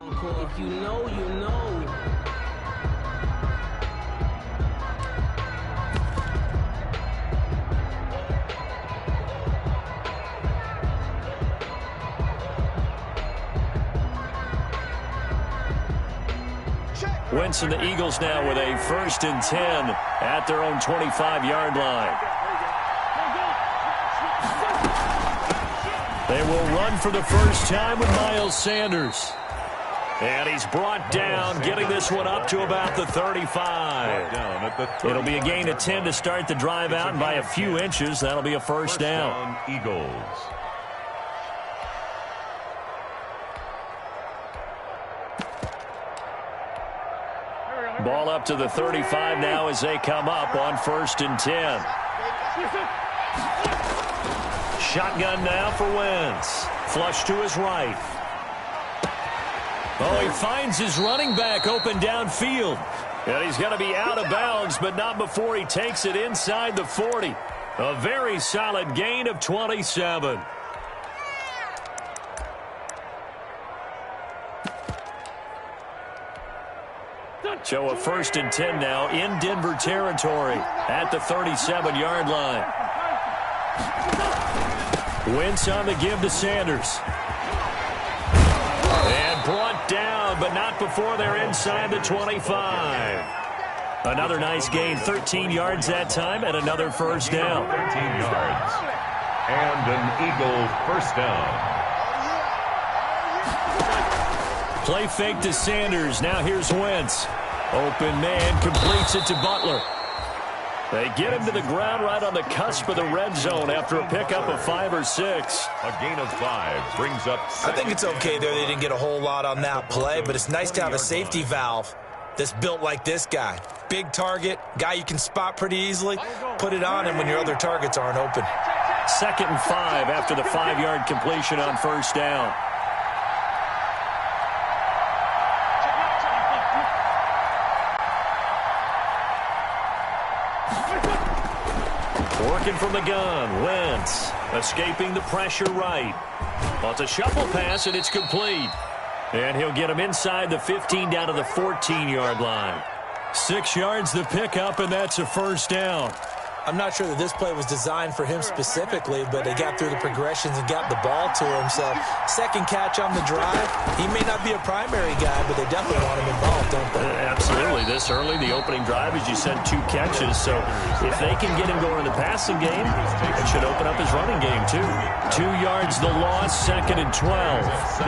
If you know, you know. Wentz and the Eagles now with a 1st and 10 at their own 25-yard line. They will run for the first time with Miles Sanders. And he's brought down, getting this one up to about the 35. It'll be a gain of 10 to start the drive out, and by a few inches, that'll be a first down. Eagles. Ball up to the 35 now as they come up on 1st and 10. Shotgun now for Wentz. Flush to his right. Oh, he finds his running back open downfield. And he's going to be out of bounds, but not before he takes it inside the 40. A very solid gain of 27. So a 1st and 10 now in Denver territory at the 37-yard line. Wentz on the give to Sanders. And brought down, but not before they're inside the 25. Another nice gain, 13 yards that time, and another first down. 13 yards. And an Eagle first down. Play fake to Sanders. Now here's Wentz. Open man, completes it to Butler. They get him to the ground right on the cusp of the red zone after a pickup of 5 or 6. A gain of 5 brings up. I think it's okay there. They didn't get a whole lot on that play, but it's nice to have a safety valve that's built like this guy. Big target, guy you can spot pretty easily. Put it on him when your other targets aren't open. 2nd and 5 after the 5-yard completion on first down. Working from the gun, Wentz escaping the pressure right. Well, it's a shuffle pass, and it's complete. And he'll get him inside the 15 down to the 14-yard line. 6 yards the pickup, and that's a first down. I'm not sure that this play was designed for him specifically, but they got through the progressions and got the ball to him. So, second catch on the drive. He may not be a primary guy, but they definitely want him involved, don't they? Absolutely. This early, the opening drive, as you said, 2 catches. So, if they can get him going in the passing game, it should open up his running game, too. 2 yards the loss, 2nd and 12.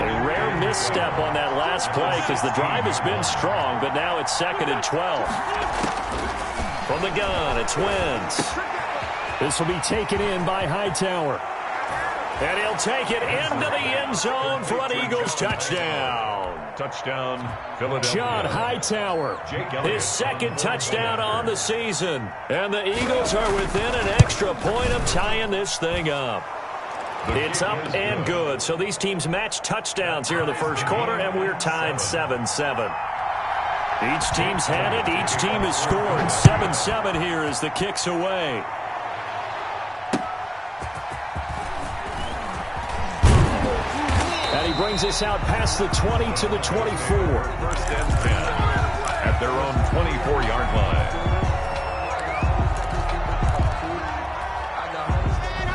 A rare misstep on that last play because the drive has been strong, but now it's 2nd and 12. From the gun, it's Wentz. This will be taken in by Hightower. And he'll take it into the end zone for an Eagles touchdown. Touchdown, Philadelphia. John Hightower, his 2nd touchdown on the season. And the Eagles are within an extra point of tying this thing up. It's up and good. So these teams match touchdowns here in the first quarter, and we're tied 7-7. Each team's had it. Each team has scored. 7-7 here as the kick's away. And he brings us out past the 20 to the 24. 1st and 10 at their own 24-yard line.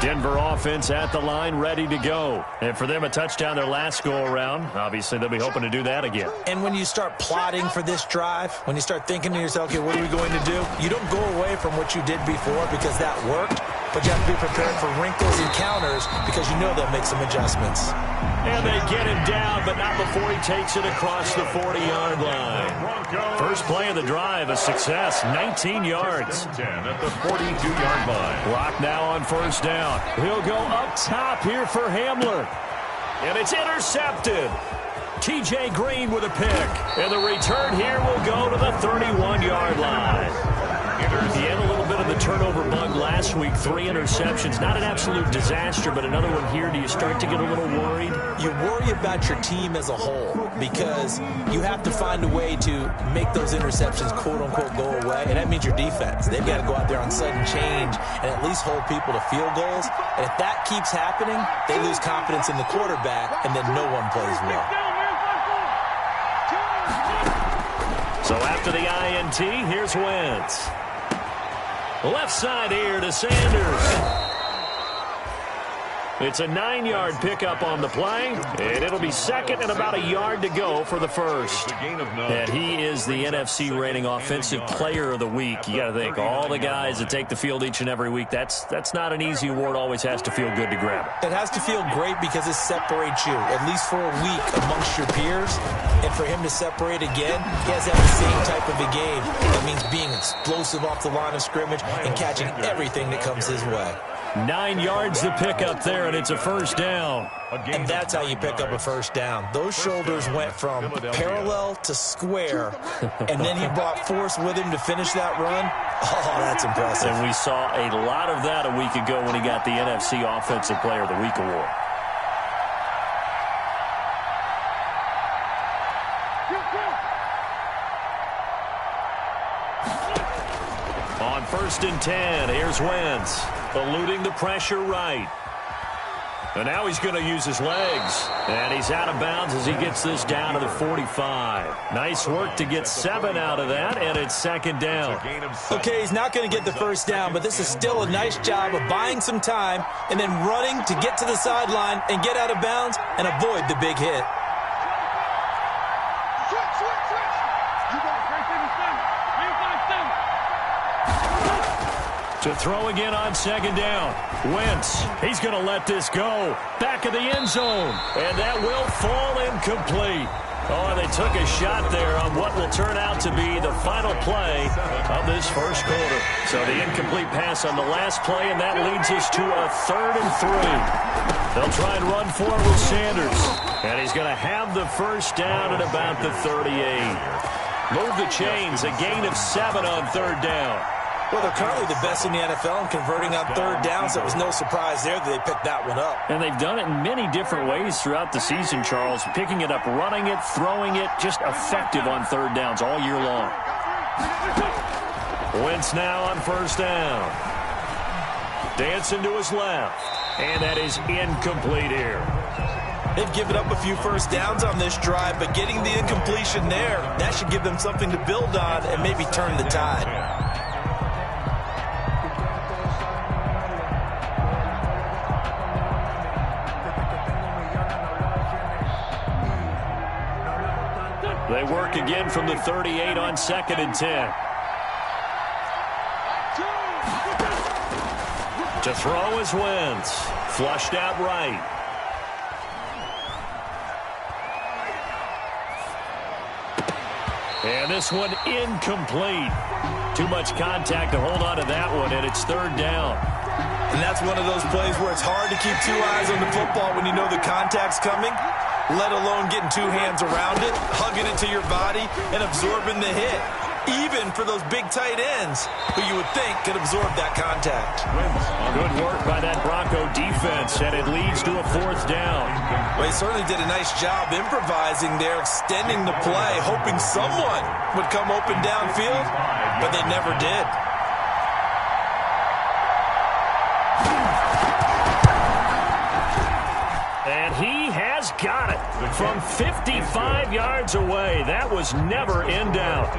Denver offense at the line, ready to go. And for them, a touchdown their last go-around. Obviously, they'll be hoping to do that again. And when you start plotting for this drive, when you start thinking to yourself, okay, what are we going to do? You don't go away from what you did before because that worked, but you have to be prepared for wrinkles and counters because you know they'll make some adjustments. And they get him down, but not before he takes it across the 40-yard line. First play of the drive, a success, 19 yards. 10 at the 42-yard line. Block now on first down. He'll go up top here for Hamler. And it's intercepted. T.J. Green with a pick. And the return here will go to the 31-yard line. He had a little bit of the turnover bug last week. 3 interceptions. Not an absolute disaster, but another one here. Do you start to get a little worried? You worry about your team as a whole because you have to find a way to make those interceptions, quote-unquote, go away. And that means your defense. They've got to go out there on sudden change and at least hold people to field goals. And if that keeps happening, they lose confidence in the quarterback, and then no one plays well. So after the INT, here's Wentz. Left side here to Sanders. It's a 9-yard pickup on the play, and it'll be second and about a yard to go for the first. And he is the NFC reigning offensive player of the week. You got to think, all the guys that take the field each and every week, that's not an easy award. Always has to feel good to grab it. It has to feel great because it separates you, at least for a week, amongst your peers. And for him to separate again, he has to have the same type of a game. That means being explosive off the line of scrimmage and catching everything that comes his way. 9 yards to pick up there, and it's a first down. And that's how you pick up a first down. Those shoulders went from parallel to square, and then he brought force with him to finish that run. Oh, that's impressive. And we saw a lot of that a week ago when he got the NFC Offensive Player of the Week award. On 1st and 10, here's Wentz, eluding the pressure right. And now he's going to use his legs. And he's out of bounds as he gets this down to the 45. Nice work to get 7 out of that, and it's second down. Okay, he's not going to get the first down, but this is still a nice job of buying some time and then running to get to the sideline and get out of bounds and avoid the big hit. To throw again on second down. Wentz, he's going to let this go. Back of the end zone. And that will fall incomplete. Oh, they took a shot there on what will turn out to be the final play of this first quarter. So the incomplete pass on the last play, and that leads us to a 3rd and 3. They'll try and run forward with Sanders. And he's going to have the first down at about the 38. Move the chains, a gain of 7 on 3rd down. Well, they're currently the best in the NFL in converting on 3rd down, so it was no surprise there that they picked that one up. And they've done it in many different ways throughout the season, Charles. Picking it up, running it, throwing it, just effective on 3rd downs all year long. Wentz now on 1st down. Dancing to his left. And that is incomplete here. They've given up a few first downs on this drive, but getting the incompletion there, that should give them something to build on and maybe turn the tide. They work again from the 38 on 2nd and 10. To throw is Wentz. Flushed out right. And this one incomplete. Too much contact to hold on to that one, and it's 3rd down. And that's one of those plays where it's hard to keep 2 eyes on the football when you know the contact's coming, let alone getting 2 hands around it, hugging it to your body, and absorbing the hit. Even for those big tight ends who you would think could absorb that contact. Good work by that Bronco defense, and it leads to a 4th down. Well, he certainly did a nice job improvising there, extending the play, hoping someone would come open downfield, but they never did. And he has got it from 55 yards away. That was never in doubt.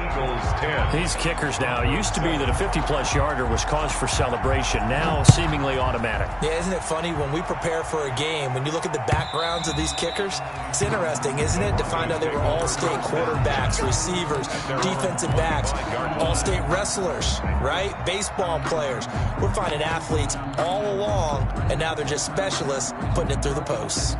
These kickers now, it used to be that a 50-plus yarder was cause for celebration. Now seemingly automatic. Yeah, isn't it funny when we prepare for a game, when you look at the backgrounds of these kickers, it's interesting, isn't it, to find out they were all-state quarterbacks, receivers, defensive backs, all-state wrestlers, right? Baseball players. We're finding athletes all along, and now they're just specialists putting it through the posts.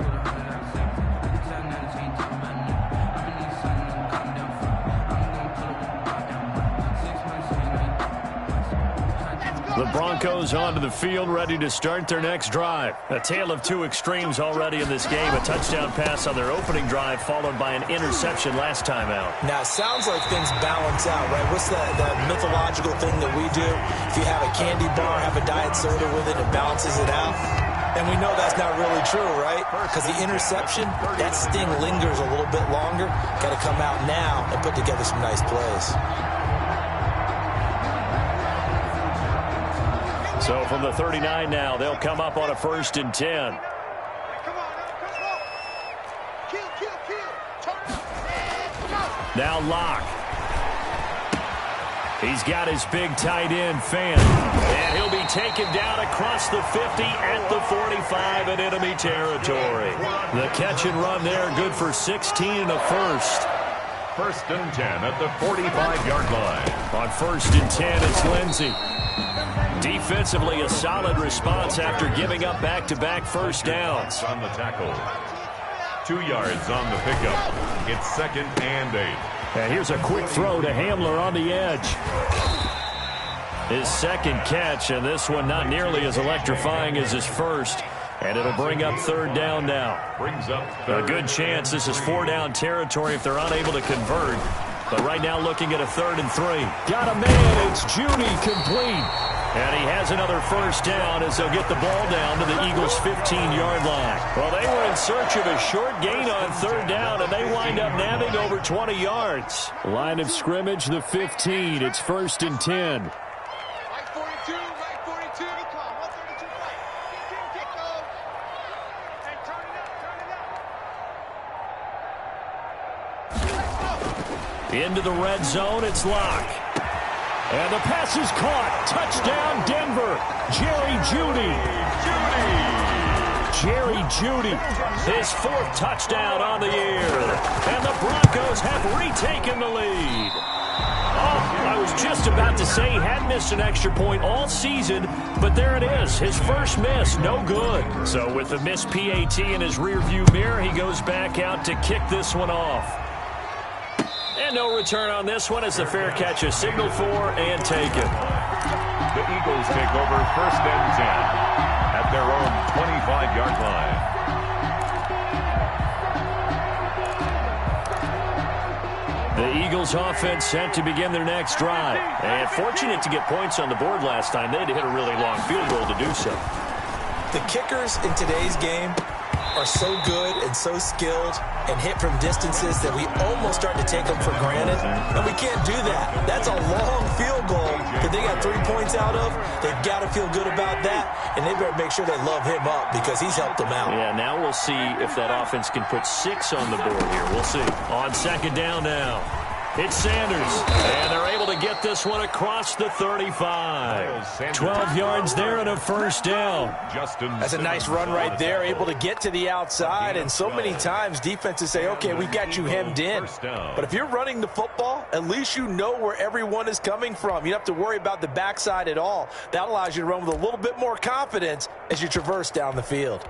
The Broncos onto the field, ready to start their next drive. A tale of 2 extremes already in this game. A touchdown pass on their opening drive, followed by an interception last time out. Now, it sounds like things balance out, right? What's that mythological thing that we do? If you have a candy bar, have a diet soda with it, it balances it out. And we know that's not really true, right? Because the interception, that sting lingers a little bit longer. Got to come out now and put together some nice plays. So from the 39 now, they'll come up on a 1st and 10. Now Locke. He's got his big tight end, Fan. And he'll be taken down across the 50 at the 45 in enemy territory. The catch and run there, good for 16 and a first. 1st and 10 at the 45-yard line. On 1st and 10, it's Lindsey. Defensively, a solid response after giving up back-to-back first downs. On the tackle. 2 yards on the pickup. It's 2nd and 8. And here's a quick throw to Hamler on the edge. His 2nd catch, and this one not nearly as electrifying as his first. And it'll bring up 3rd down now. Brings up A good chance this is 4-down territory if they're unable to convert. But right now looking at a 3rd and 3. Got a man, it's Judy, complete. And he has another first down as they'll get the ball down to the Eagles' 15-yard line. Well, they were in search of a short gain on 3rd down, and they wind up nabbing over 20 yards. Line of scrimmage, the 15. It's 1st and 10. Into the red zone, it's Locke. And the pass is caught. Touchdown, Denver. Jerry Jeudy. His 4th touchdown on the year. And the Broncos have retaken the lead. Oh, I was just about to say he hadn't missed an extra point all season, but there it is. His first miss, no good. So with the missed PAT in his rearview mirror, he goes back out to kick this one off. And no return on this one as the fair catch is signaled for and taken. The Eagles take over 1st and 10 at their own 25-yard line. The Eagles offense set to begin their next drive. And fortunate to get points on the board last time. They had to hit a really long field goal to do so. The kickers in today's game are so good and so skilled and hit from distances that we almost start to take them for granted. And we can't do that. That's a long field goal that they got 3 points out of. They've got to feel good about that, and they better make sure they love him up because he's helped them out. Yeah, now we'll see if that offense can put 6 on the board here. We'll see. On 2nd down now. It's Sanders, and they're able to get this one across the 35. 12 yards there and a first down. That's a nice run right there, able to get to the outside, and so many times defenses say, okay, we've got you hemmed in. But if you're running the football, at least you know where everyone is coming from. You don't have to worry about the backside at all. That allows you to run with a little bit more confidence as you traverse down the field.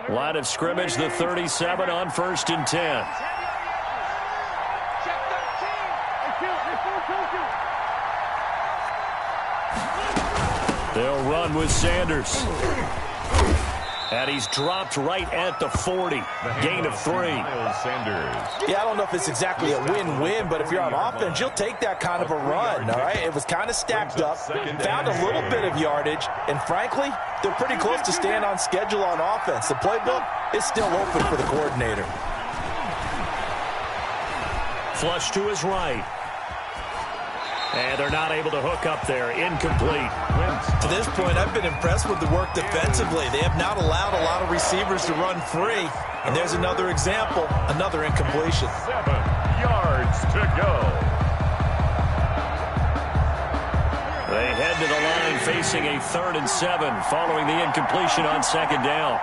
Line of scrimmage, the 37 on 1st and 10. They'll run with Sanders. And he's dropped right at the 40. Gain of 3. Yeah, I don't know if it's exactly a win-win, but if you're on offense, you'll take that kind of a run, all right? It was kind of stacked up, found a little bit of yardage, and frankly, they're pretty close to staying on schedule on offense. The playbook is still open for the coordinator. Flush to his right. And they're not able to hook up there. Incomplete. To this point, I've been impressed with the work defensively. They have not allowed a lot of receivers to run free. And there's another example, another incompletion. 7 yards to go. They head to the line facing a 3rd and 7 following the incompletion on 2nd down.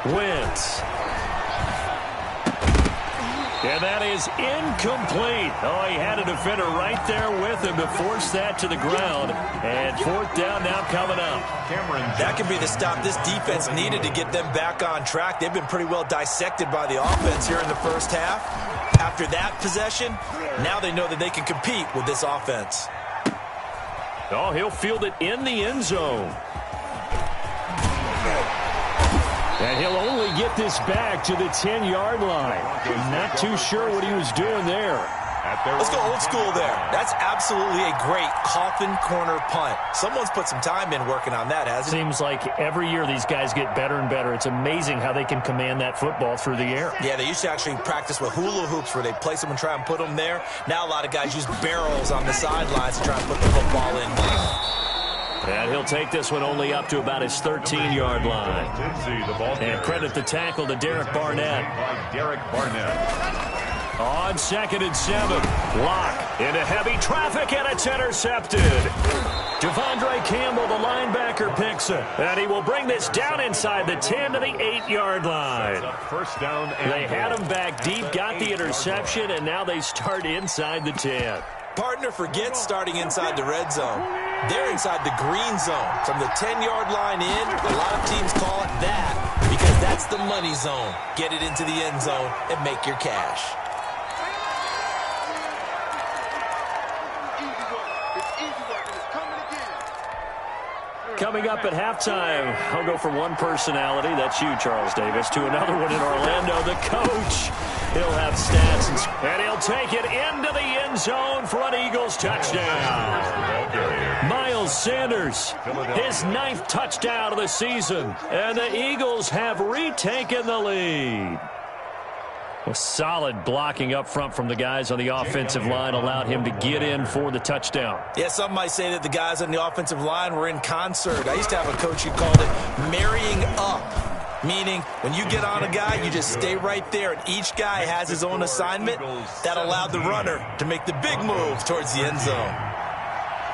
Wentz. And that is incomplete. Oh, he had a defender right there with him to force that to the ground. And 4th down now coming up. That could be the stop this defense needed to get them back on track. They've been pretty well dissected by the offense here in the first half. After that possession, now they know that they can compete with this offense. Oh, he'll field it in the end zone. And he'll only get this back to the 10-yard line. Not too sure what he was doing there. Let's go old school there. That's absolutely a great coffin corner punt. Someone's put some time in working on that, hasn't it? Seems like every year these guys get better and better. It's amazing how they can command that football through the air. Yeah, they used to actually practice with hula hoops where they place them and try and put them there. Now a lot of guys use barrels on the sidelines to try and put the football in. And he'll take this one only up to about his 13-yard line. And credit the tackle to Derek Barnett. On 2nd and 7, Locke into heavy traffic, and it's intercepted. Devondre Campbell, the linebacker, picks it. And he will bring this down inside the 10 to the 8-yard line. First down. They had him back deep, got the interception, and now they start inside the 10. Partner forgets starting inside the red zone. They're inside the green zone. From the 10-yard line in, a lot of teams call it that because that's the money zone. Get it into the end zone and make your cash. Coming up at halftime, I'll go from one personality, that's you, Charles Davis, to another one in Orlando, the coach. He'll have stats, and he'll take it into the end zone for an Eagles touchdown. Miles Sanders, his 9th touchdown of the season, and the Eagles have retaken the lead. A solid blocking up front from the guys on the offensive line allowed him to get in for the touchdown. Yeah, some might say that the guys on the offensive line were in concert. I used to have a coach who called it marrying up, meaning when you get on a guy, you just stay right there, and each guy has his own assignment. That allowed the runner to make the big move towards the end zone.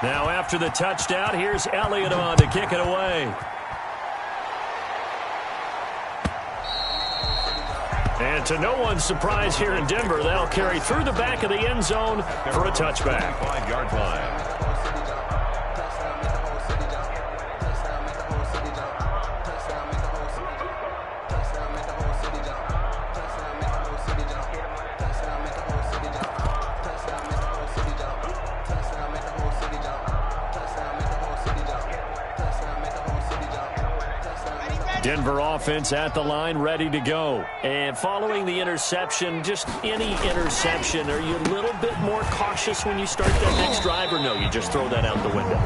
Now after the touchdown, here's Elliott on to kick it away. And to no one's surprise here in Denver, they'll carry through the back of the end zone for a touchback. 5-yard line. Denver offense at the line, ready to go. And following the interception, just any interception, are you a little bit more cautious when you start that next drive, or no, you just throw that out the window?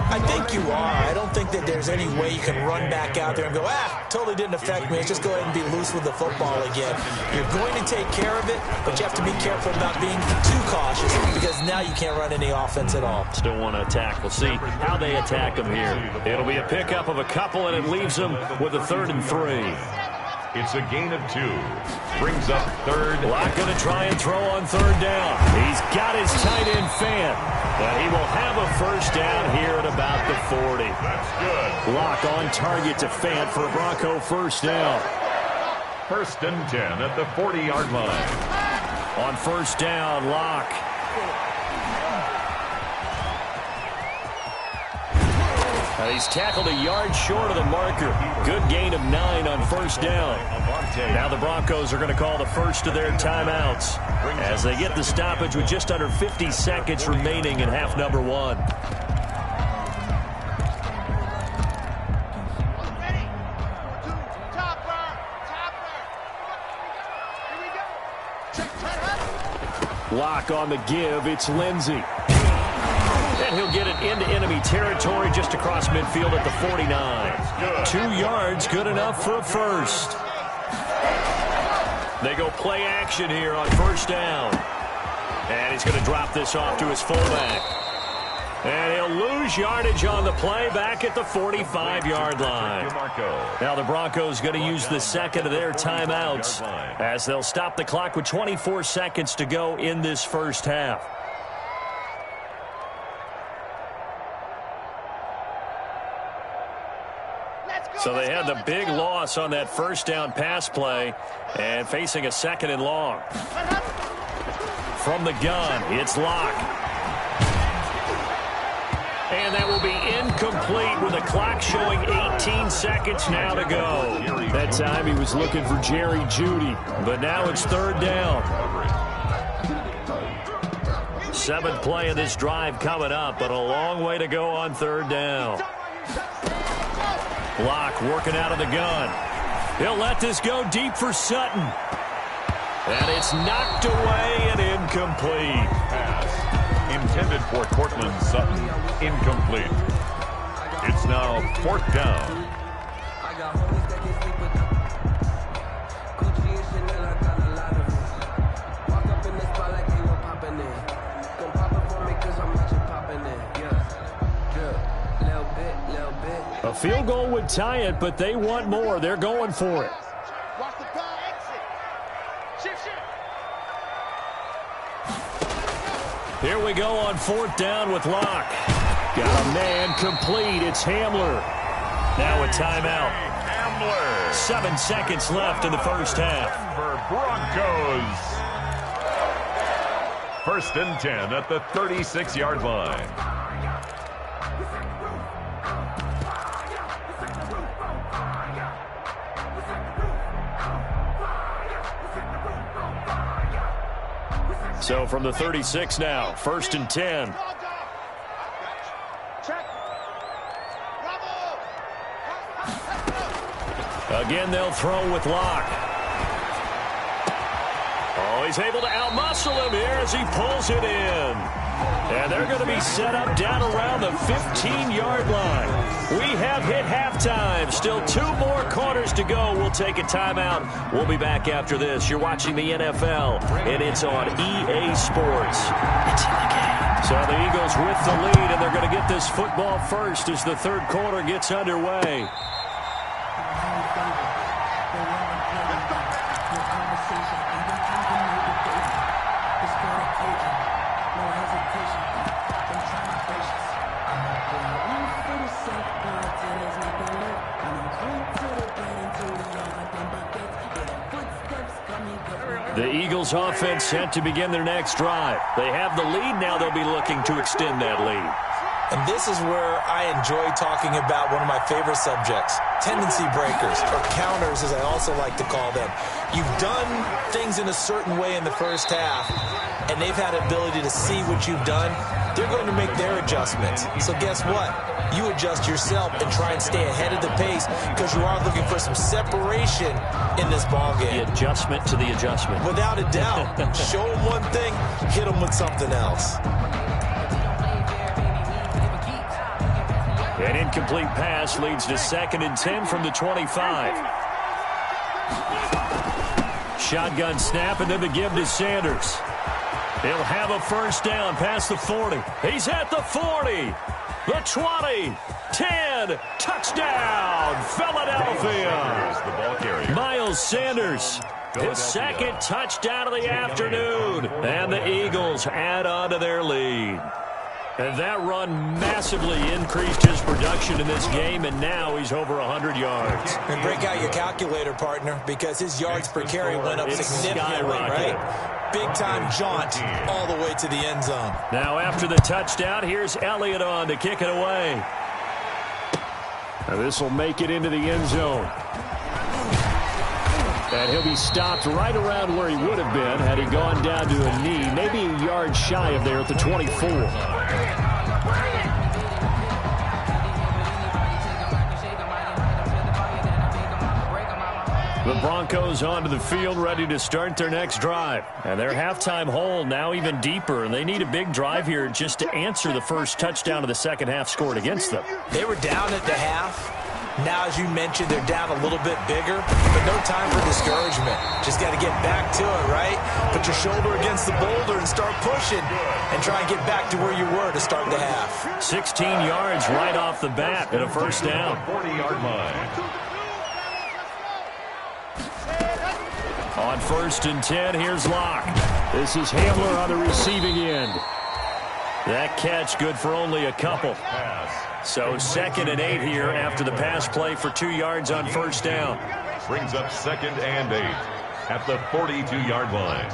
I think you are. I don't think that there's any way you can run back out there and go, totally didn't affect me. Let's just go ahead and be loose with the football again. You're going to take care of it, but you have to be careful about being too cautious because now you can't run any offense at all. Still want to attack. We'll see how they attack them here. It'll be a pickup of a couple, and it leaves them with a 3rd and 3. It's a gain of 2. Brings up 3rd. Locke going to try and throw on 3rd down. He's got his tight end Fant. And he will have a first down here at about the 40. That's good. Locke on target to Fant for a Bronco first down. 1st and 10 at the 40-yard line. On first down, Locke. He's tackled a yard short of the marker. Good gain of 9 on first down. Now the Broncos are going to call the first of their timeouts as they get the stoppage with just under 50 seconds remaining in half number 1. Locke on the give. It's Lindsey. And he'll get it into enemy territory just across midfield at the 49. 2 yards, good enough for a first. They go play action here on first down. And he's going to drop this off to his fullback. And he'll lose yardage on the play back at the 45-yard line. Now the Broncos going to use the 2nd of their timeouts as they'll stop the clock with 24 seconds to go in this first half. So they had the big loss on that first down pass play and facing a 2nd and long. From the gun, it's Locke. And that will be incomplete with the clock showing 18 seconds now to go. That time he was looking for Jerry Jeudy, but now it's 3rd down. 7th play of this drive coming up, but a long way to go on 3rd down. Locke working out of the gun. He'll let this go deep for Sutton. And it's knocked away and incomplete. Pass intended for Cortland Sutton. Incomplete. It's now 4th down. A field goal would tie it, but they want more. They're going for it. Here we go on 4th down with Locke. Got a man complete. It's Hamler. Now a timeout. Hamler. 7 seconds left in the first half. Denver Broncos. 1st and 10 at the 36-yard line. So from the 36 now, 1st and 10. Again, they'll throw with Locke. Oh, he's able to outmuscle him here as he pulls it in. And they're going to be set up down around the 15-yard line. We have hit halftime. Still 2 more quarters to go. We'll take a timeout. We'll be back after this. You're watching the NFL, and it's on EA Sports. It's in the game. So the Eagles with the lead, and they're going to get this football first as the 3rd quarter gets underway. The Eagles offense set to begin their next drive. They have the lead now. They'll be looking to extend that lead. And this is where I enjoy talking about one of my favorite subjects, tendency breakers, or counters as I also like to call them. You've done things in a certain way in the first half, and they've had ability to see what you've done. They're going to make their adjustments. So guess what? You adjust yourself and try and stay ahead of the pace because you are looking for some separation in this ballgame. The adjustment to the adjustment. Without a doubt. Show them one thing, hit them with something else. An incomplete pass leads to 2nd and 10 from the 25. Shotgun snap, and then the give to Sanders. He'll have a 1st down past the 40. He's at the 40. The 20, 10, touchdown, Philadelphia. Miles Sanders, his 2nd touchdown of the afternoon. And the Eagles add on to their lead. And that run massively increased his production in this game, and now he's over 100 yards. And break out your calculator, partner, because his yards per carry went up significantly, right? Big-time jaunt all the way to the end zone. Now after the touchdown, here's Elliott on to kick it away. Now this will make it into the end zone. And he'll be stopped right around where he would have been had he gone down to a knee, maybe a yard shy of there at the 24. The Broncos onto the field, ready to start their next drive. And their halftime hole now even deeper, and they need a big drive here just to answer the first touchdown of the second half scored against them. They were down at the half. Now, as you mentioned, they're down a little bit bigger, but no time for discouragement. Just got to get back to it, right? Put your shoulder against the boulder and start pushing and try and get back to where you were to start the half. 16 yards right off the bat and a 1st down. 40-yard line. On 1st and 10, here's Locke. This is Hamler on the receiving end. That catch good for only a couple. So 2nd and 8 here after the pass play for 2 yards on 1st down. Brings up 2nd and 8 at the 42-yard line.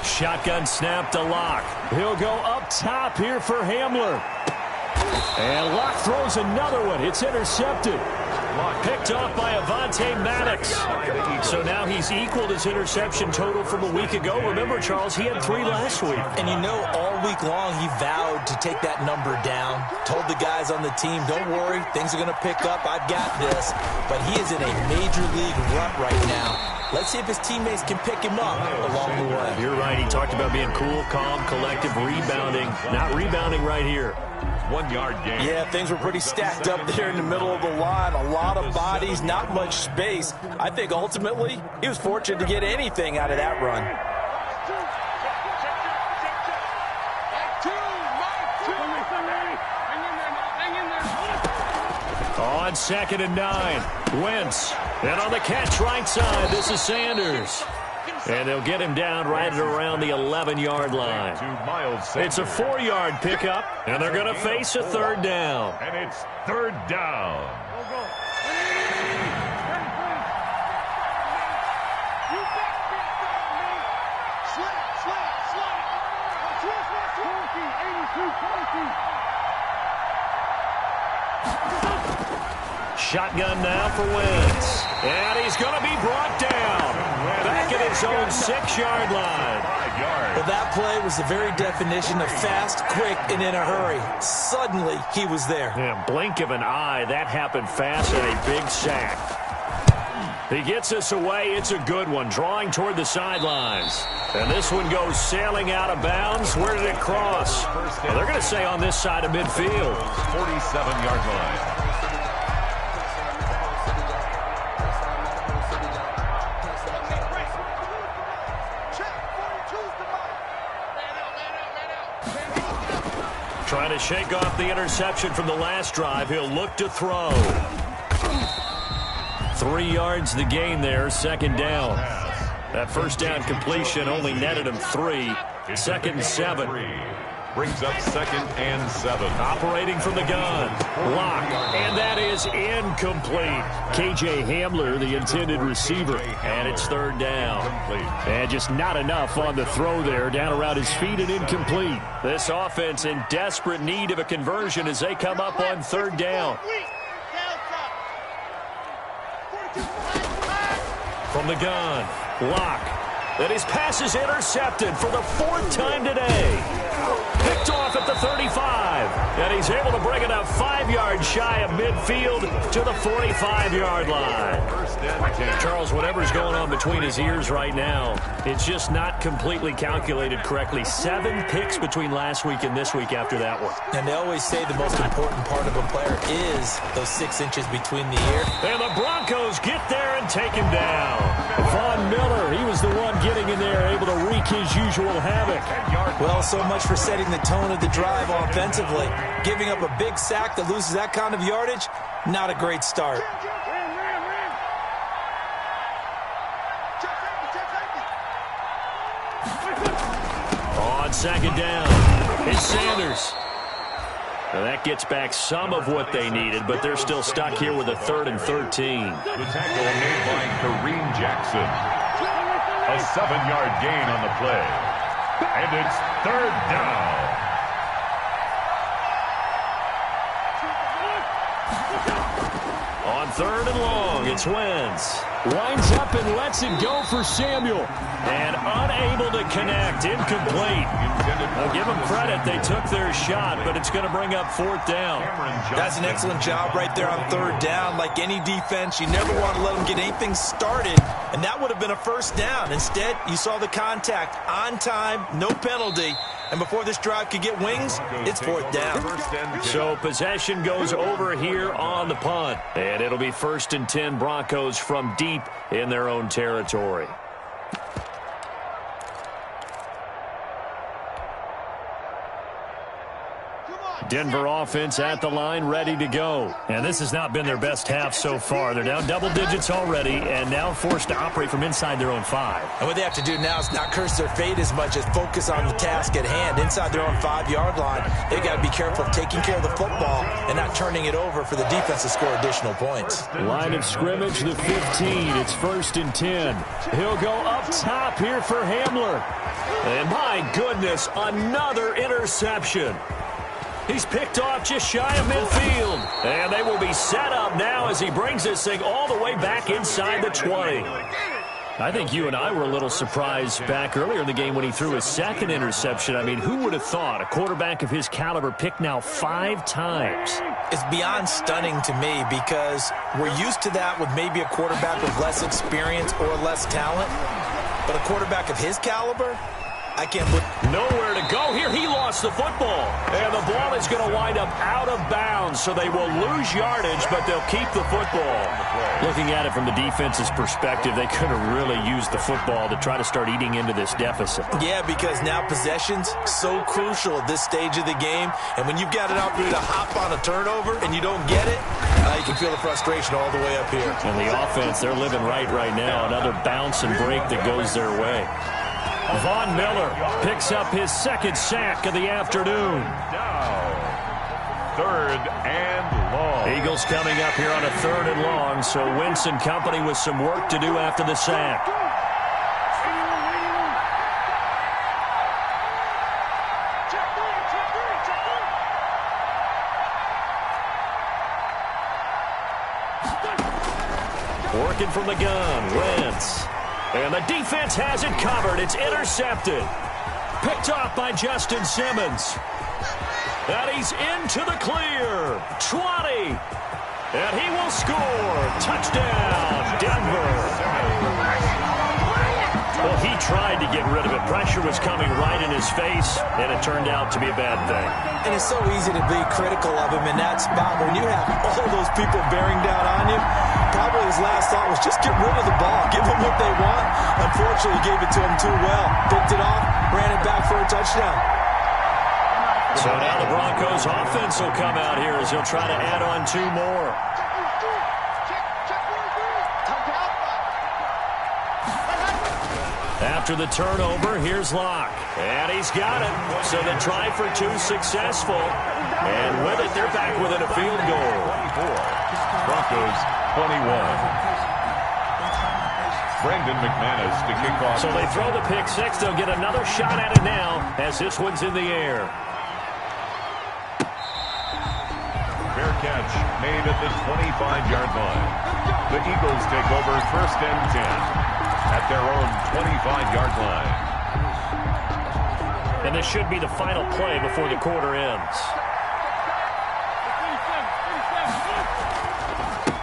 Shotgun snap to Locke. He'll go up top here for Hamler. And Locke throws another one. It's intercepted. Picked off by MADDENGre8's. So now he's equaled his interception total from a week ago. Remember, Charles, he had 3 last week. And you know, all week long he vowed to take that number down. Told the guys on the team, don't worry, things are going to pick up. I've got this. But he is in a major league rut right now. Let's see if his teammates can pick him up along the way. You're right. He talked about being cool, calm, collective, rebounding. Not rebounding right here. 1 yard gain. Yeah, things were pretty stacked up there in the middle of the line. A lot of bodies, not much space. I think ultimately he was fortunate to get anything out of that run. On 2nd and 9, Wentz. And on the catch right side, this is Sanders. And they'll get him down right at around the 11-yard line. It's a 4-yard pickup, and they're going to face a 3rd down. And it's 3rd down. Shotgun now for Wentz. And he's going to be brought down. Back at his own 6-yard line. Well, that play was the very definition of fast, quick, and in a hurry. Suddenly, he was there. Yeah, blink of an eye. That happened fast and a big sack. He gets us away. It's a good one. Drawing toward the sidelines. And this one goes sailing out of bounds. Where did it cross? Well, they're going to say on this side of midfield. 47-yard line. Trying to shake off the interception from the last drive. He'll look to throw. 3 yards the gain there, 2nd down. That 1st down completion only netted him 3. 2nd and 7. Brings up 2nd and 7. Operating from the gun. Lock. And that is incomplete. KJ Hamler, the intended receiver. And it's 3rd down. And just not enough on the throw there. Down around his feet and incomplete. This offense in desperate need of a conversion as they come up on 3rd down. From the gun. Lock. And his pass is intercepted for the 4th time today. Picked off at the 35. And he's able to bring it up 5 yards shy of midfield to the 45-yard line. Charles, whatever's going on between his ears right now, it's just not completely calculated correctly. 7 picks between last week and this week after that one. And they always say the most important part of a player is those 6 inches between the ear. And the Broncos get there and take him down. Von Miller, he was the one getting in there, able to wreak his usual havoc. Well, so much for setting the tone of the drive offensively. Giving up a big sack that loses that kind of yardage, not a great start. On 2nd down, it's Sanders. Now that gets back some of what they needed, but they're still stuck here with a 3rd and 13. The tackle made by Kareem Jackson. A 7-yard gain on the play. And it's 3rd down. On 3rd and long, it's Wentz. Winds up and lets it go for Samuel. And unable to connect, incomplete. I'll give them credit, they took their shot, but it's going to bring up 4th down. That's an excellent job right there on 3rd down. Like any defense, you never want to let them get anything started, and that would have been a 1st down. Instead, you saw the contact on time, no penalty. And before this drive could get wings, it's 4th down. So possession goes over here on the punt. And it'll be 1st and 10 Broncos from deep in their own territory. Denver offense at the line, ready to go. And this has not been their best half so far. They're down double digits already and now forced to operate from inside their own 5. And what they have to do now is not curse their fate as much as focus on the task at hand. Inside their own 5-yard line, they've got to be careful of taking care of the football and not turning it over for the defense to score additional points. Line of scrimmage, the 15. It's 1st and 10. He'll go up top here for Hamler. And my goodness, another interception. He's picked off just shy of midfield. And they will be set up now as he brings this thing all the way back inside the 20. I think you and I were a little surprised back earlier in the game when he threw his second interception. I mean, who would have thought a quarterback of his caliber picked now 5 times? It's beyond stunning to me because we're used to that with maybe a quarterback with less experience or less talent. But a quarterback of his caliber, I can't believe. Nowhere to go here. He lost the football. And the ball is going to wind up out of bounds, so they will lose yardage, but they'll keep the football. Looking at it from the defense's perspective, they could have really used the football to try to start eating into this deficit. Yeah, because now possession's so crucial at this stage of the game. And when you've got an opportunity to hop on a turnover and you don't get it, you can feel the frustration all the way up here. And the offense, they're living right now. Another bounce and break that goes their way. Von Miller picks up his second sack of the afternoon. Now, 3rd and long. Eagles coming up here on a 3rd and long, so Wentz and company with some work to do after the sack. Working from the gun, Wentz. And the defense has it covered. It's intercepted. Picked off by Justin Simmons. And he's into the clear. 20. And he will score. Touchdown, Denver. Well, he tried to get rid of it. Pressure was coming right in his face, and it turned out to be a bad thing. And it's so easy to be critical of him in that spot. When you have all those people bearing down on you, probably his last thought was just get rid of the ball. Give them what they want. Unfortunately, he gave it to him too well. Picked it off, ran it back for a touchdown. So now the Broncos offense will come out here as he'll try to add on 2 more. After the turnover, here's Locke. And he's got it. So the try for 2 successful. And with it, they're back within a field goal. 24. Broncos 21. Brendan McManus to kick off. So they throw the pick 6. They'll get another shot at it now as this one's in the air. Fair catch made at the 25-yard line. The Eagles take over 1st and 10 at their own 25-yard line. And this should be the final play before the quarter ends.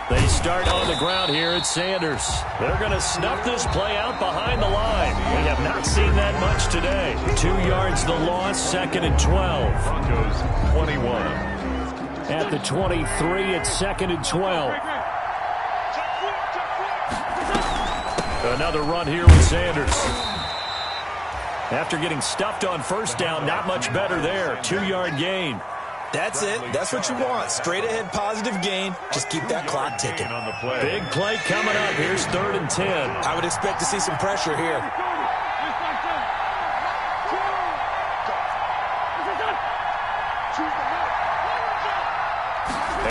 They start on the ground here at Sanders. They're going to snuff this play out behind the line. We have not seen that much today. 2 yards the loss, 2nd and 12. Broncos 21. At the 23, it's 2nd and 12. Another run here with Sanders. After getting stuffed on 1st down, not much better there. 2-yard gain. That's it. That's what you want. Straight ahead positive gain. Just keep that clock ticking. On the play. Big play coming up. Here's 3rd and 10. I would expect to see some pressure here.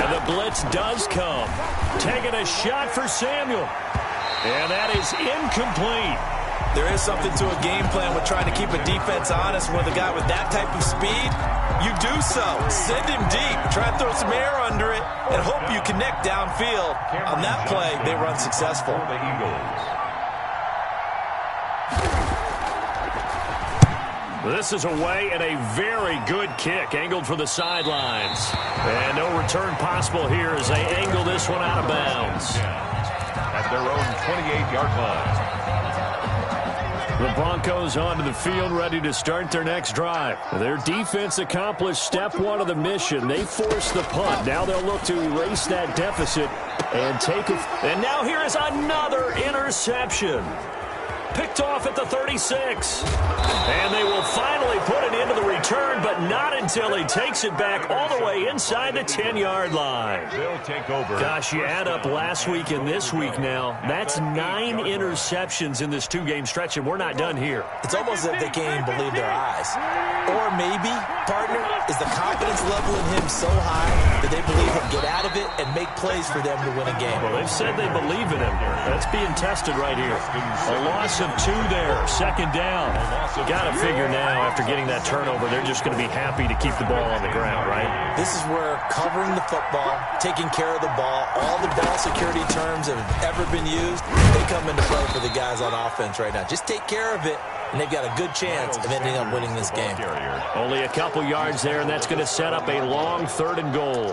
And the blitz does come. Taking a shot for Samuel. And that is incomplete. There is something to a game plan with trying to keep a defense honest with a guy with that type of speed. You do so. Send him deep. Try and throw some air under it and hope you connect downfield. On that play, they run successful. The Eagles. This is away and a very good kick angled for the sidelines. And no return possible here as they angle this one out of bounds. At their own 28-yard line. The Broncos onto the field ready to start their next drive. Their defense accomplished step 1 of the mission. They forced the punt. Now they'll look to erase that deficit and take it. And now here is another interception. Picked off at the 36. And they will finally put it into the return, but not until he takes it back all the way inside the 10-yard line. They'll take over. Gosh, you add up last week and this week now. That's 9 interceptions in this 2-game stretch, and we're not done here. It's almost as if they can't even believe their eyes. Or maybe, partner, is the confidence level in him so high that they believe he'll get out of it and make plays for them to win a game. Well, they've said they believe in him. That's being tested right here. A loss of 2 2 there. Second down. Got to figure now, after getting that turnover, they're just going to be happy to keep the ball on the ground, right? This is where covering the football, taking care of the ball, all the ball security terms that have ever been used, they come into play for the guys on offense right now. Just take care of it, and they've got a good chance of ending up winning this game. Only a couple yards there, and that's going to set up a long 3rd and goal.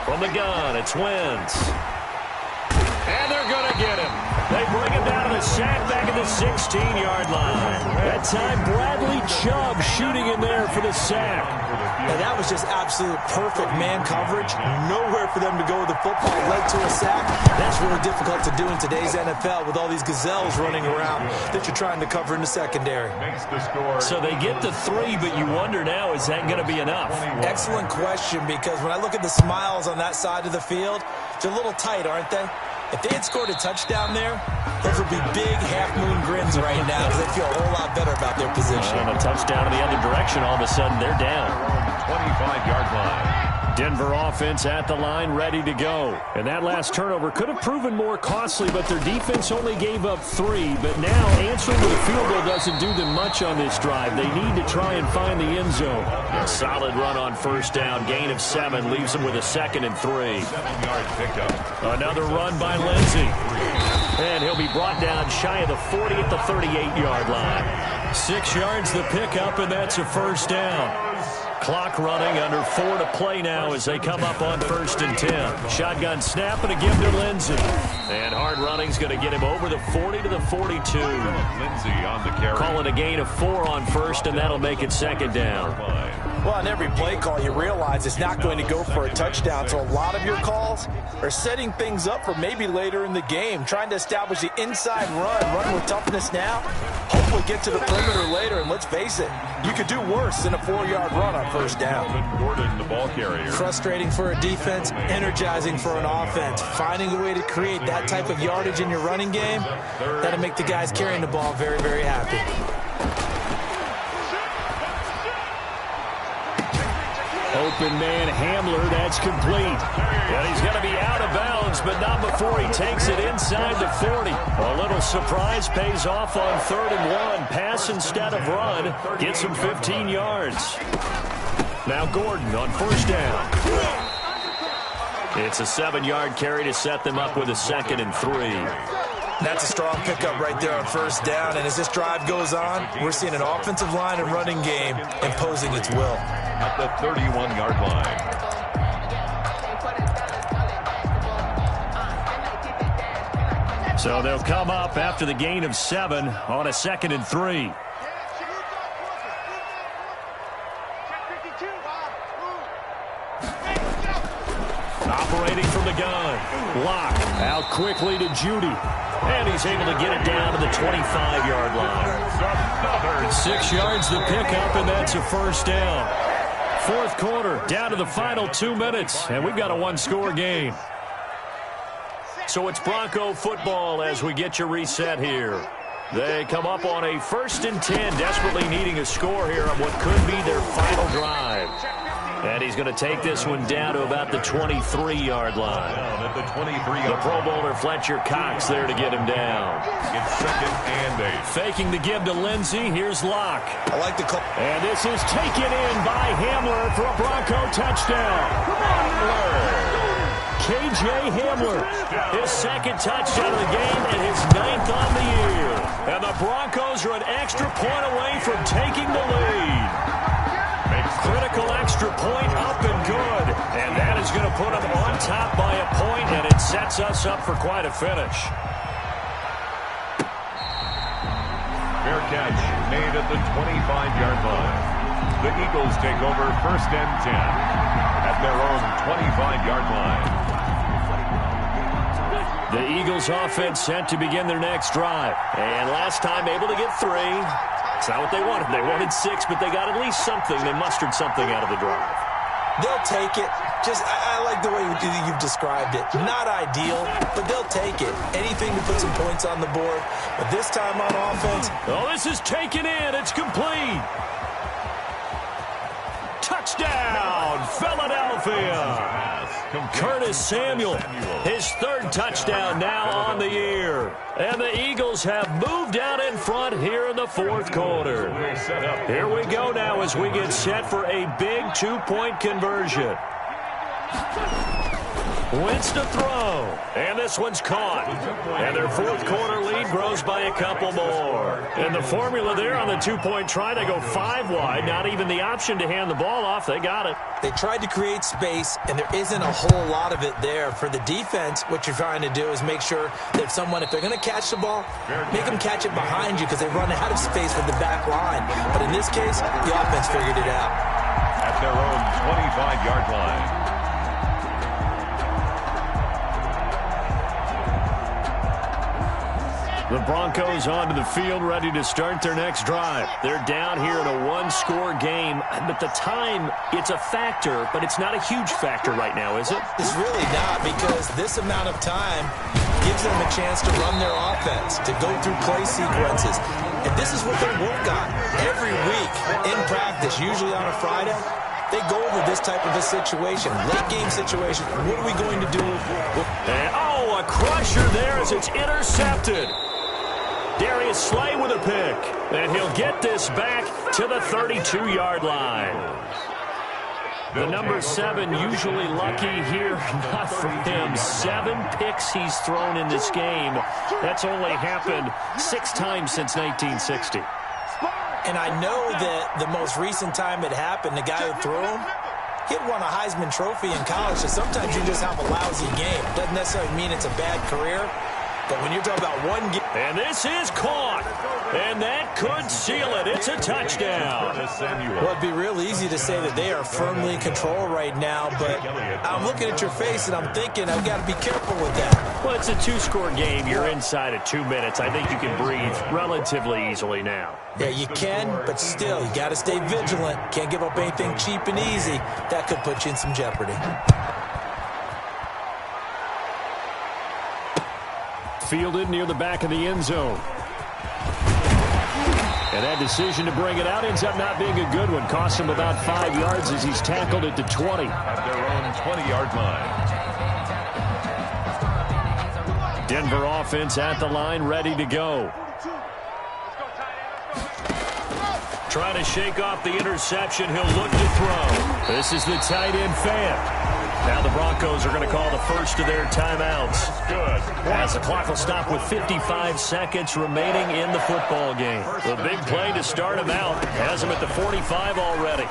From the gun, it's Wentz. And they're going to get him. They bring him down to the sack back at the 16-yard line. That time, Bradley Chubb shooting in there for the sack. And that was just absolute perfect man coverage. Nowhere for them to go with the football. Led to a sack. That's really difficult to do in today's NFL with all these gazelles running around that you're trying to cover in the secondary. So they get the 3, but you wonder now, is that going to be enough? Excellent question, because when I look at the smiles on that side of the field, they're a little tight, aren't they? If they had scored a touchdown there, those would be big half-moon grins right now because they feel a whole lot better about their position. And a touchdown in the other direction, all of a sudden they're down. 25-yard line. Denver offense at the line, ready to go. And that last turnover could have proven more costly, but their defense only gave up 3. But now answering with a field goal doesn't do them much on this drive. They need to try and find the end zone. A solid run on 1st down. Gain of 7 leaves them with a 2nd and 3. 7-yard pickup. Another run by Lindsey. And he'll be brought down shy of the 40 at the 38-yard line. 6 yards the pickup, and that's a 1st down. Clock running, under 4 to play now as they come up on 1st and 10. Shotgun snap and a give to Lindsey. And hard running's going to get him over the 40 to the 42. Lindsey on the carry. Calling a gain of 4 on 1st, and that'll make it 2nd down. Well, on every play call, you realize it's not going to go for a touchdown. So a lot of your calls are setting things up for maybe later in the game, trying to establish the inside run with toughness now. Hopefully get to the perimeter later, and let's face it, you could do worse than a 4-yard run on 1st down. Gordon, the ball carrier. Frustrating for a defense, energizing for an offense. Finding a way to create that type of yardage in your running game, that'll make the guys carrying the ball very, very happy. Open man Hamler, that's complete. And he's going to be out of bounds, but not before he takes it inside the 40. A little surprise pays off on 3rd and 1. Pass instead of run. Gets him 15 yards. Now Gordon on 1st down. It's a 7-yard carry to set them up with a 2nd and 3. That's a strong pickup right there on 1st down. And as this drive goes on, we're seeing an offensive line and running game imposing its will. At the 31-yard line. So they'll come up after the gain of 7 on a 2nd and 3. Operating from the gun. Lock out quickly to Judy. And he's able to get it down to the 25-yard line. 6 yards the pickup, and that's a 1st down. 4th quarter, down to the final 2 minutes, and we've got a 1-score game. So it's Bronco football as we get you reset here. They come up on a 1st and 10, desperately needing a score here on what could be their final drive. And he's going to take this one down to about the 23-yard line. The Pro Bowler Fletcher Cox there to get him down. It's 2nd and 8. Faking the give to Lindsey. Here's Locke. I like the call. And this is taken in by Hamler for a Bronco touchdown. K.J. Hamler, his 2nd touchdown of the game and his 9th on the year. And the Broncos are an extra point away from taking the lead. Critical extra point up and good. And that is going to put them on top by a point, and it sets us up for quite a finish. Fair catch made at the 25-yard line. The Eagles take over 1st and 10 at their own 25-yard line. The Eagles offense set to begin their next drive. And last time able to get 3. It's not what they wanted. They wanted 6, but they got at least something. They mustered something out of the drive. They'll take it. I like the way you've described it. Not ideal, but they'll take it. Anything to put some points on the board. But this time on offense. Oh, this is taken in. It's complete. Touchdown, Philadelphia. Curtis Samuel, his third touchdown now on the year. And the Eagles have moved out in front here in the fourth quarter. Here we go now as we get set for a big two-point conversion. Wentz to throw, and this one's caught. And their fourth quarter lead grows by a couple more. And the formula there on the two-point try, they go 5 wide. Not even the option to hand the ball off. They got it. They tried to create space, and there isn't a whole lot of it there. For the defense, what you're trying to do is make sure that if they're going to catch the ball, make them catch it behind you because they run out of space with the back line. But in this case, the offense figured it out. At their own 25-yard line. The Broncos onto the field, ready to start their next drive. They're down here in a one-score game, but the time, it's a factor, but it's not a huge factor right now, is it? It's really not, because this amount of time gives them a chance to run their offense, to go through play sequences. And this is what they work on every week in practice, usually on a Friday. They go over this type of a situation, late-game situation. What are we going to do? And, a crusher there as it's intercepted. Darius Slay with a pick, and he'll get this back to the 32-yard line. The number 7 usually lucky here, not for him. 7 picks he's thrown in this game. That's only happened 6 times since 1960. And I know that the most recent time it happened, the guy who threw him, he won a Heisman Trophy in college, so sometimes you just have a lousy game. Doesn't necessarily mean it's a bad career. But when you're talking about one game... And this is caught. And that could seal it. It's a touchdown. Well, it'd be real easy to say that they are firmly in control right now, but I'm looking at your face and I'm thinking I've got to be careful with that. Well, it's a 2-score game. You're inside of 2 minutes. I think you can breathe relatively easily now. Yeah, you can, but still, you got to stay vigilant. Can't give up anything cheap and easy. That could put you in some jeopardy. Fielded near the back of the end zone. And that decision to bring it out ends up not being a good one. Cost him about 5 yards as he's tackled at the 20. At their own 20-yard line. Denver offense at the line, ready to go. Trying to shake off the interception. He'll look to throw. This is the tight end fan. Now the Broncos are going to call the first of their timeouts. Good. As the clock will stop with 55 seconds remaining in the football game. The big play to start him out. Has him at the 45 already.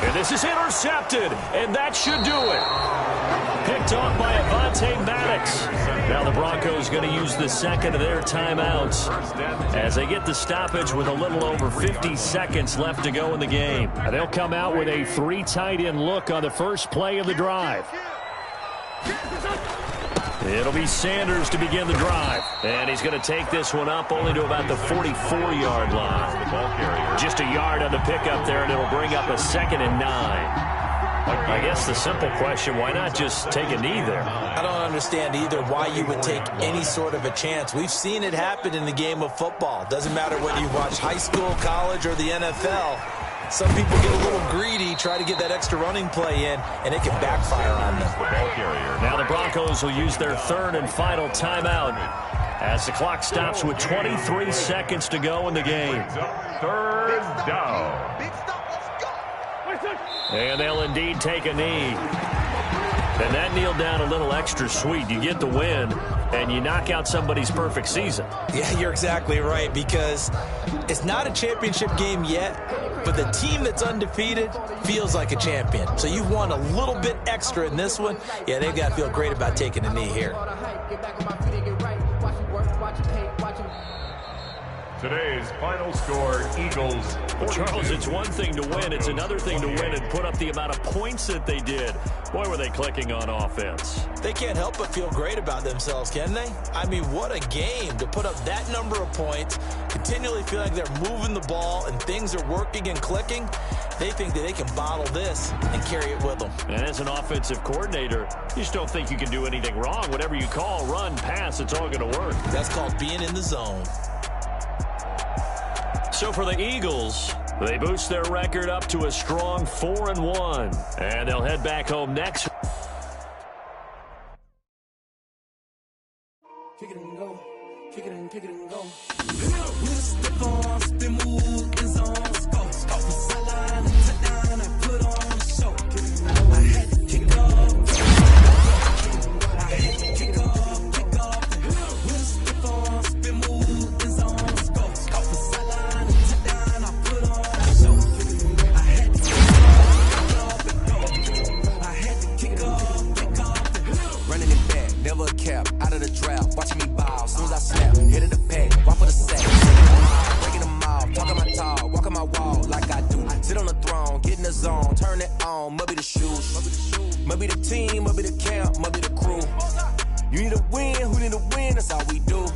And this is intercepted, and that should do it. Picked off by Avonte Maddox. Now the Broncos going to use the second of their timeouts as they get the stoppage with a little over 50 seconds left to go in the game. And they'll come out with a 3 tight end look on the first play of the drive. It'll be Sanders to begin the drive. And he's going to take this one up only to about the 44-yard line. Just a yard on the pickup there, and it'll bring up a 2nd and 9. I guess the simple question, why not just take a knee there? I don't understand either why you would take any sort of a chance. We've seen it happen in the game of football. Doesn't matter whether you watch high school, college, or the NFL. Some people get a little greedy, try to get that extra running play in, and it can backfire on them. Now the Broncos will use their 3rd and final timeout as the clock stops with 23 seconds to go in the game. 3rd down. And they'll indeed take a knee. And that kneel down a little extra sweet. You get the win, and you knock out somebody's perfect season. Yeah, you're exactly right, because it's not a championship game yet, but the team that's undefeated feels like a champion. So you've won a little bit extra in this one. Yeah, they've got to feel great about taking a knee here. Today's final score, Eagles 42. Charles, it's one thing to win. It's another thing to win and put up the amount of points that they did. Boy, were they clicking on offense. They can't help but feel great about themselves, can they? I mean, what a game to put up that number of points, continually feel like they're moving the ball and things are working and clicking. They think that they can bottle this and carry it with them. And as an offensive coordinator, you just don't think you can do anything wrong. Whatever you call, run, pass, it's all going to work. That's called being in the zone. So for the Eagles, they boost their record up to a strong 4-1. And they'll head back home next. Kick it and go. Kick it and go. Maybe the team, maybe the camp, maybe the crew. You need a win, who need a win, that's all we do.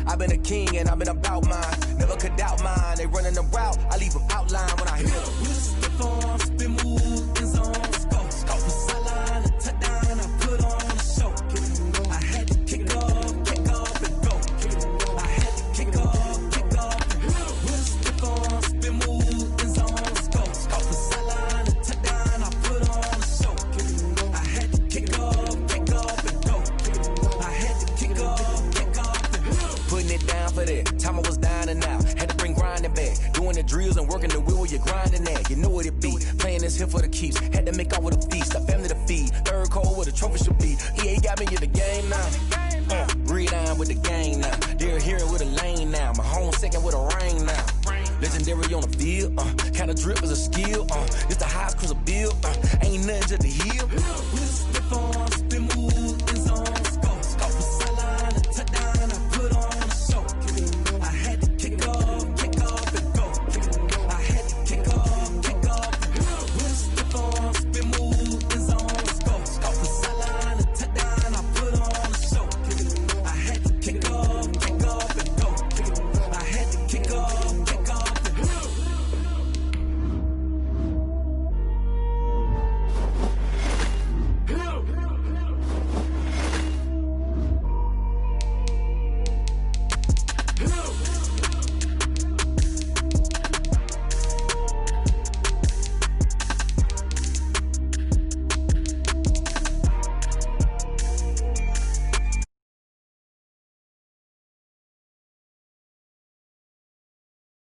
I've been a king and I've been about mine. Never could doubt mine, they running the route, I leave them outline when I hear them. Spin move, in zone, scope the sideline, a touchdown, I put on a show. I had to kick off and go. I had to kick off and spin move, in zone, scope the sideline, a touchdown, I put on a show. I had to kick off and go. I had to kick off and go. Putting it down for that, time I was down and out. Had to bring grinding back, doing the drills and working the wheel where you're grinding at. You know what it be, playing this here for the keeps. Had to make out with a feast, a family to feed. Third cold where the trophy should be. EA got me in the game now. Read on with the gang now. They're here with a lane now. My home second with a rain now. Legendary on the field, kind of drip is a skill. It's the highest cause a bill, ain't nothing to the heel.